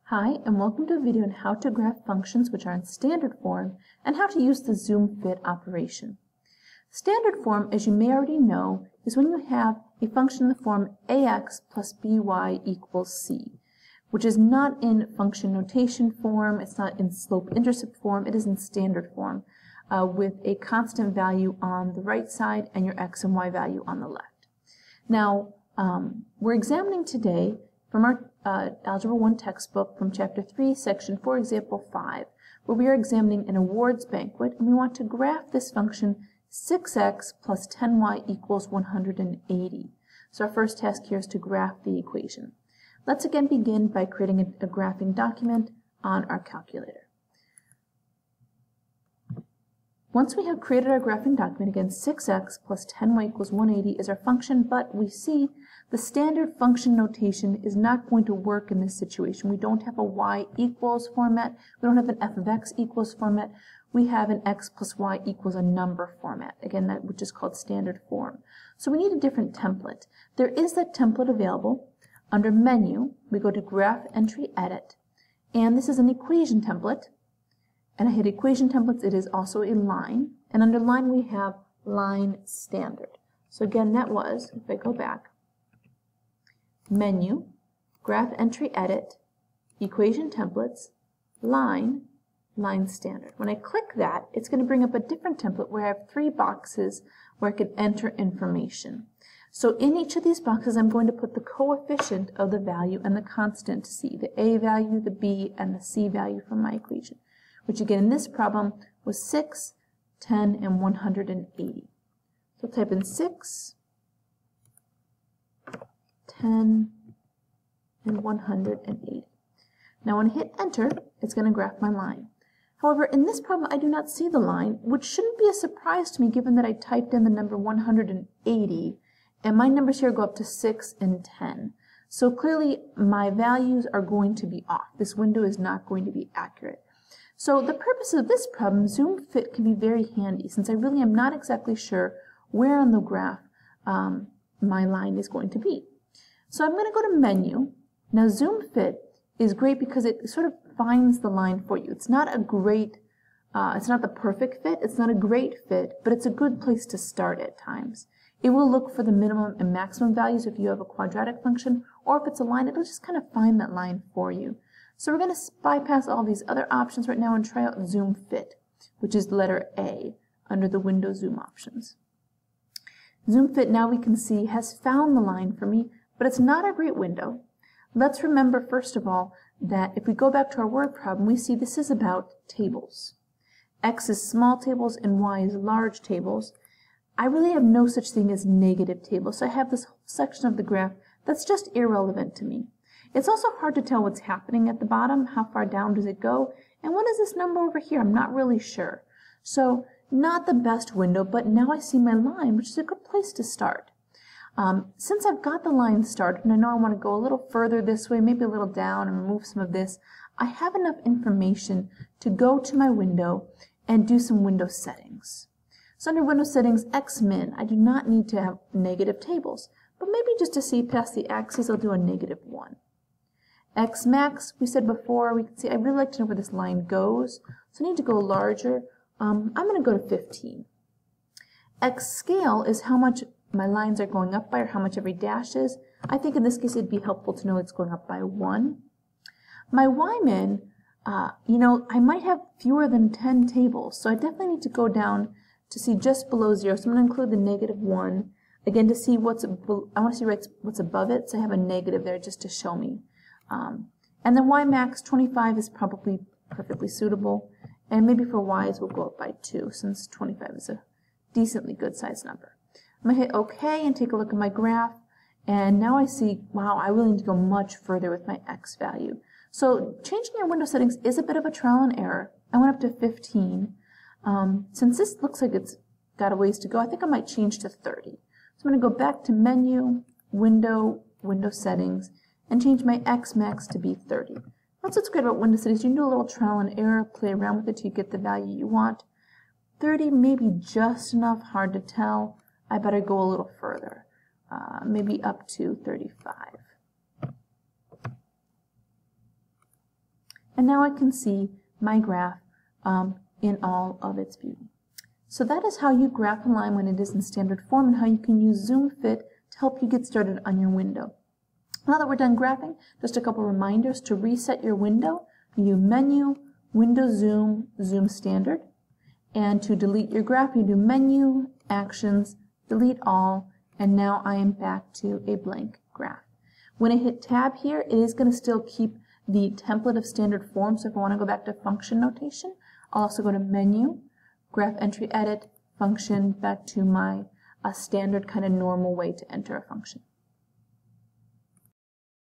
Hi, and welcome to a video on how to graph functions which are in standard form and how to use the zoom fit operation. Standard form, as you may already know, is when you have a function in the form ax plus by equals c, which is not in function notation form, it's not in slope-intercept form, it is in standard form with a constant value on the right side and your x and y value on the left. Now, we're examining today from our Algebra 1 textbook from Chapter 3, Section 4, Example 5, where we are examining an awards banquet, and we want to graph this function 6x plus 10y equals 180. So our first task here is to graph the equation. Let's again begin by creating a graphing document on our calculator. Once we have created our graphing document, again 6x plus 10y equals 180 is our function, but we see the standard function notation is not going to work in this situation. We don't have a y equals format, we don't have an f of x equals format, we have an x plus y equals a number format, again that which is called standard form. So we need a different template. There is that template available. Under Menu, we go to Graph Entry Edit, and this is an equation template. And I hit equation templates, it is also a line, and under line we have line standard. So again, that was, if I go back, Menu, Graph Entry Edit, Equation Templates, Line, Line Standard. When I click that, it's going to bring up a different template where I have 3 boxes where I can enter information. So in each of these boxes, I'm going to put the coefficient of the value and the constant c, the a value, the b, and the c value from my equation, which again in this problem was 6, 10, and 180. So type in 6, 10, and 180. Now when I hit enter, it's going to graph my line. However, in this problem I do not see the line, which shouldn't be a surprise to me given that I typed in the number 180, and my numbers here go up to 6 and 10. So clearly my values are going to be off. This window is not going to be accurate. So the purpose of this problem, zoom fit, can be very handy since I really am not exactly sure where on the graph my line is going to be. So I'm going to go to Menu. Now zoom fit is great because it sort of finds the line for you. It's not a great, it's not the perfect fit, it's not a great fit, but it's a good place to start at times. It will look for the minimum and maximum values if you have a quadratic function, or if it's a line, it'll just kind of find that line for you. So we're going to bypass all these other options right now and try out zoom fit, which is the letter A under the window zoom options. Zoom fit, now we can see, has found the line for me, but it's not a great window. Let's remember first of all that if we go back to our word problem, we see this is about tables. X is small tables and Y is large tables. I really have no such thing as negative tables, so I have this whole section of the graph that's just irrelevant to me. It's also hard to tell what's happening at the bottom, how far down does it go, and what is this number over here? I'm not really sure. So not the best window, but now I see my line, which is a good place to start. Since I've got the line started, and I know I want to go a little further this way, maybe a little down and remove some of this, I have enough information to go to my window and do some window settings. So under window settings, X min, I do not need to have negative tables, but maybe just to see past the axes, I'll do a -1. X max, we said before, we can see I really like to know where this line goes, so I need to go larger. I'm going to go to 15. X scale is how much my lines are going up by, or how much every dash is. I think in this case it'd be helpful to know it's going up by 1. My Y min, you know, I might have fewer than 10 tables, so I definitely need to go down to see just below 0. So I'm going to include the -1. Again, to see what's, I want to see what's above it, so I have a negative there just to show me. And then Y max 25 is probably perfectly suitable, and maybe for Y's we'll go up by 2 since 25 is a decently good sized number. I'm going to hit OK and take a look at my graph, and now I see, wow, I really need to go much further with my X value. So changing your window settings is a bit of a trial and error. I went up to 15. Since this looks like it's got a ways to go, I think I might change to 30. So I'm going to go back to Menu, Window, Window Settings, and change my X max to be 30. That's what's great about window settings. You can do a little trial and error, play around with it till you get the value you want. 30 may be just enough, hard to tell. I better go a little further, maybe up to 35. and now I can see my graph in all of its beauty. So that is how you graph a line when it is in standard form, and how you can use Zoom Fit to help you get started on your window. Now that we're done graphing, just a couple reminders. To reset your window, you do Menu, Window Zoom, Zoom Standard. And to delete your graph, you do Menu, Actions, Delete All, and now I am back to a blank graph. When I hit Tab here, it is going to still keep the template of standard form, so if I want to go back to function notation, I'll also go to Menu, Graph Entry Edit, Function, back to my standard kind of normal way to enter a function.